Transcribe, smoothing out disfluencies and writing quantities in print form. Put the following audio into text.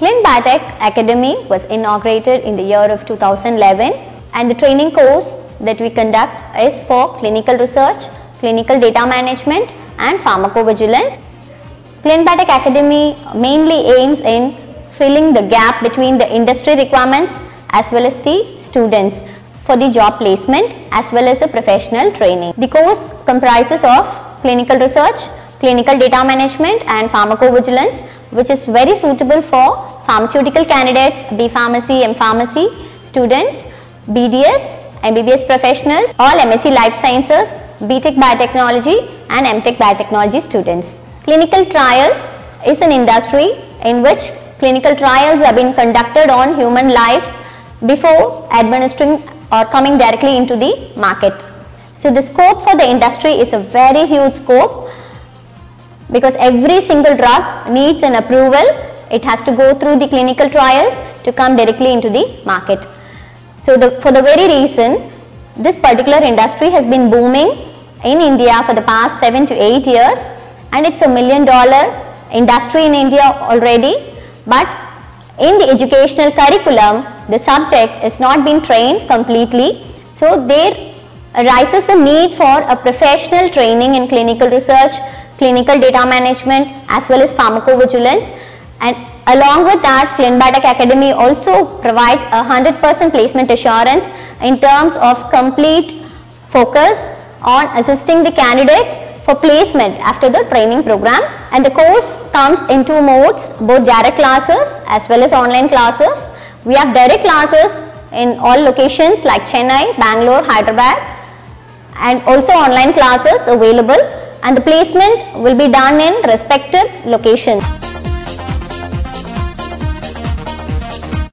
Clin Biotech Academy was inaugurated in the year of 2011, and the training course that we conduct is for clinical research, clinical data management and pharmacovigilance. Clin Biotech Academy mainly aims in filling the gap between the industry requirements as well as the students for the job placement as well as the professional training. The course comprises of clinical research, clinical data management and pharmacovigilance, which is very suitable for pharmaceutical candidates, B.Pharmacy, M.Pharmacy students, BDS, MBBS professionals, all MSc Life Sciences, B.Tech Biotechnology and M.Tech Biotechnology students. Clinical trials is an industry in which clinical trials have been conducted on human lives before administering or coming directly into the market. So the scope for the industry is a very huge scope, because every single drug needs an approval. It has to go through the clinical trials to come directly into the market. So for the very reason, this particular industry has been booming in India for the past 7 to 8 years, and it's $1 million industry in India already. But in the educational curriculum, the subject is not being trained completely. So there arises the need for a professional training in clinical research, clinical data management as well as pharmacovigilance, and along with that, Clin Biotech Academy also provides a 100% placement assurance in terms of complete focus on assisting the candidates for placement after the training program. And the course comes in two modes, both direct classes as well as online classes. We have direct classes in all locations like Chennai, Bangalore, Hyderabad, and also online classes available, and the placement will be done in respective locations.